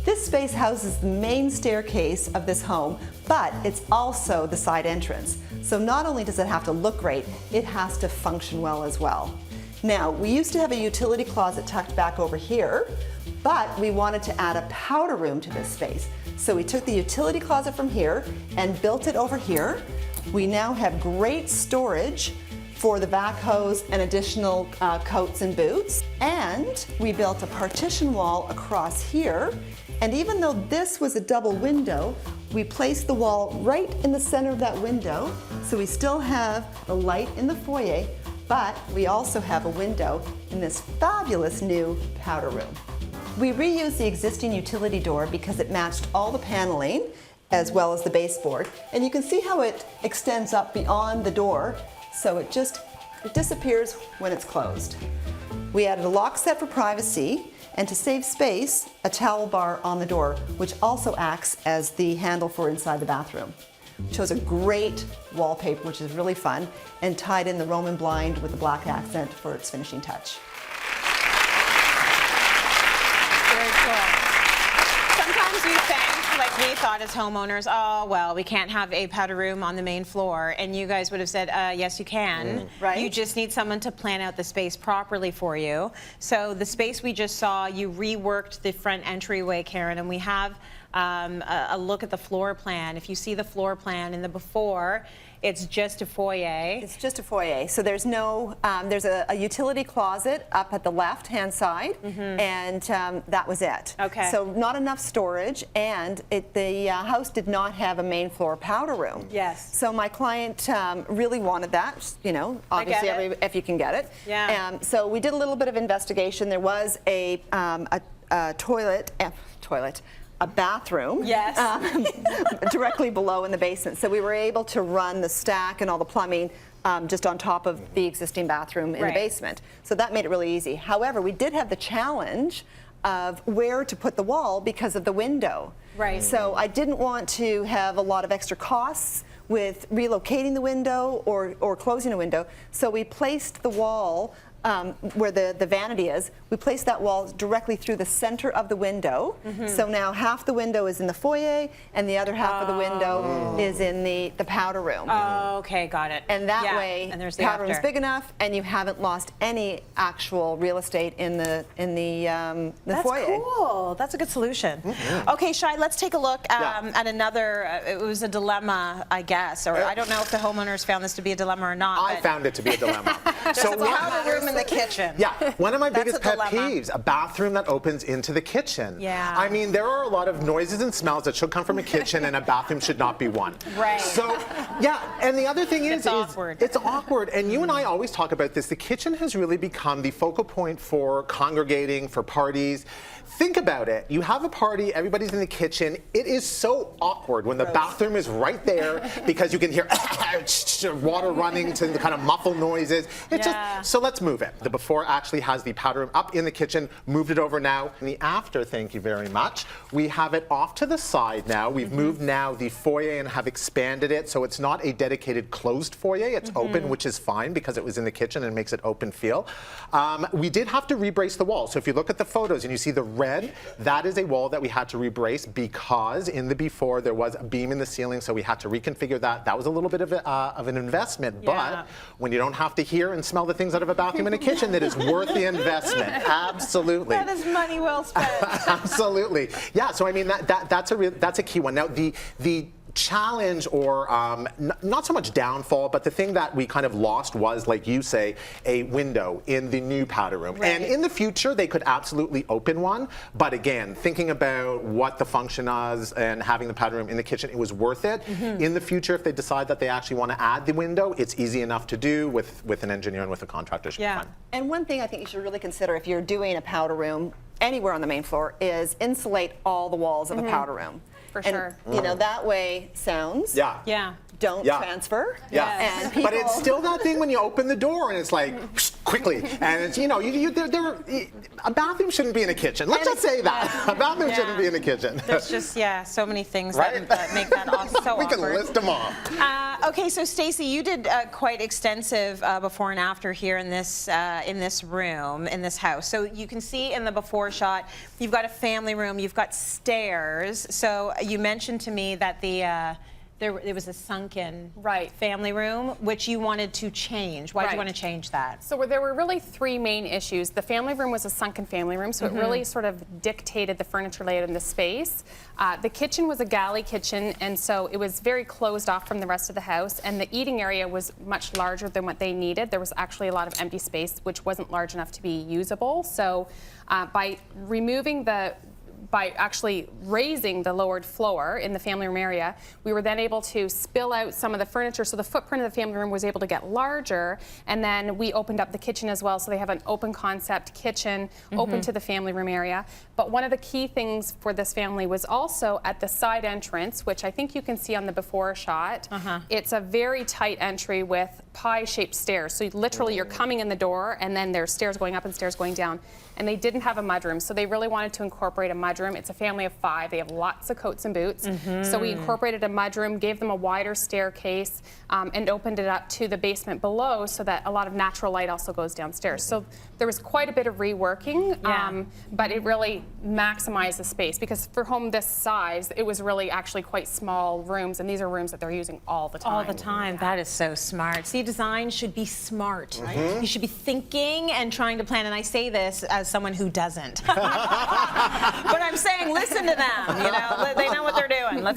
This space houses the main staircase of this home, but it's also the side entrance. So not only does it have to look great, it has to function well as well. Now, we used to have a utility closet tucked back over here, but we wanted to add a powder room to this space. So we took the utility closet from here and built it over here. We now have great storage for the vac hose and additional coats and boots. And we built a partition wall across here. And even though this was a double window, we placed the wall right in the center of that window. So we still have the light in the foyer, but we also have a window in this fabulous new powder room. We reused the existing utility door because it matched all the paneling as well as the baseboard. And you can see how it extends up beyond the door, so it disappears when it's closed. We added a lock set for privacy, and to save space, a towel bar on the door, which also acts as the handle for inside the bathroom. Chose a great wallpaper, which is really fun, and tied in the Roman blind with a black accent for its finishing touch. Very cool. Sometimes we think, like we thought as homeowners, oh, well, we can't have a powder room on the main floor. And you guys would have said, yes, you can. Right. You just need someone to plan out the space properly for you. So the space we just saw, you reworked the front entryway, Karen, and we have a look at the floor plan. If you see the floor plan in the before, it's just a foyer. It's just a foyer. So there's no, there's a utility closet up at the left-hand side, and that was it. Okay. So not enough storage, and the house did not have a main floor powder room. Yes. So my client really wanted that, you know, obviously if you can get it. Yeah. So we did a little bit of investigation. There was a a bathroom directly below in the basement. So we were able to run the stack and all the plumbing just on top of the existing bathroom in the basement. So that made it really easy. However, we did have the challenge of where to put the wall because of the window. Right. So I didn't want to have a lot of extra costs with relocating the window or closing a window. So we placed the wall where the vanity is, we placed that wall directly through the center of the window. So now half the window is in the foyer and the other half of the window is in the powder room. Oh, okay, got it. And that way, and there's the powder room's big enough and you haven't lost any actual real estate in the foyer. That's cool. That's a good solution. Okay, Shai, let's take a look at another, it was a dilemma, I guess, or I don't know if the homeowners found this to be a dilemma or not. I found it to be a dilemma. So a powder room in the kitchen. Yeah, one of my biggest pet dilemma. peeves, a bathroom that opens into the kitchen. Yeah. I mean, there are a lot of noises and smells that should come from a kitchen, and a bathroom should not be one. Right. So, yeah, and the other thing It's awkward. It's awkward, and you and I always talk about this. The kitchen has really become the focal point for congregating, for parties. Think about it. You have a party, everybody's in the kitchen. It is so awkward when the bathroom is right there because you can hear water running to the kind of muffled noises. It's just, so let's move it. The before actually has the powder room up in the kitchen, moved it over now. And the after, thank you very much, we have it off to the side now. We've moved now the foyer and have expanded it so it's not a dedicated closed foyer. It's open, which is fine because it was in the kitchen and makes it open feel. We did have to rebrace the wall. So if you look at the photos and you see the red, that is a wall that we had to rebrace because in the before there was a beam in the ceiling, so we had to reconfigure that. That was a little bit of an investment, but when you don't have to hear and smell the things out of a bathroom in a kitchen, that is worth the investment. Absolutely. That is money well spent. Absolutely. Yeah. So I mean that's a key one. Now the challenge or not so much downfall, but the thing that we kind of lost was, like you say, a window in the new powder room. And in the future, they could absolutely open one. But again, thinking about what the function is and having the powder room in the kitchen, it was worth it. In the future, if they decide that they actually want to add the window, it's easy enough to do with an engineer and with a contractor. Should be fine. And one thing I think you should really consider if you're doing a powder room anywhere on the main floor is insulate all the walls of a powder room. For and, sure. You know, that way sounds. Yeah. don't Yeah. transfer. Yeah. And people, But it's still that thing when you open the door and it's like quickly, and it's a bathroom shouldn't be in a kitchen. Let's just say that a bathroom shouldn't be in a kitchen. There's just so many things Right? that make that so We can awkward. list them off. Okay, so Stacy, you did quite extensive before and after here in this room, in this house. So you can see in the before shot, you've got a family room, you've got stairs. So you mentioned to me that there was a sunken family room, which you wanted to change. Why did you want to change that? So there were really three main issues. The family room was a sunken family room, so it really sort of dictated the furniture layout in the space. The kitchen was a galley kitchen, and so it was very closed off from the rest of the house, and the eating area was much larger than what they needed. There was actually a lot of empty space, which wasn't large enough to be usable. So by actually raising the lowered floor in the family room area, we were then able to spill out some of the furniture, so the footprint of the family room was able to get larger, and then we opened up the kitchen as well, so they have an open concept kitchen open to the family room area. But one of the key things for this family was also at the side entrance, which I think you can see on the before shot. It's a very tight entry with pie-shaped stairs, so literally you're coming in the door and then there's stairs going up and stairs going down. And they didn't have a mudroom, so they really wanted to incorporate a mudroom. It's a family of 5. They have lots of coats and boots. So we incorporated a mudroom, gave them a wider staircase, and opened it up to the basement below so that a lot of natural light also goes downstairs. So there was quite a bit of reworking, but it really maximized the space, because for home this size, it was really actually quite small rooms, and these are rooms that they're using all the time. All the time. That is so smart. See, design should be smart. You should be thinking and trying to plan, and I say this as someone who doesn't. But I'm saying listen to them, they know what they're doing. Let's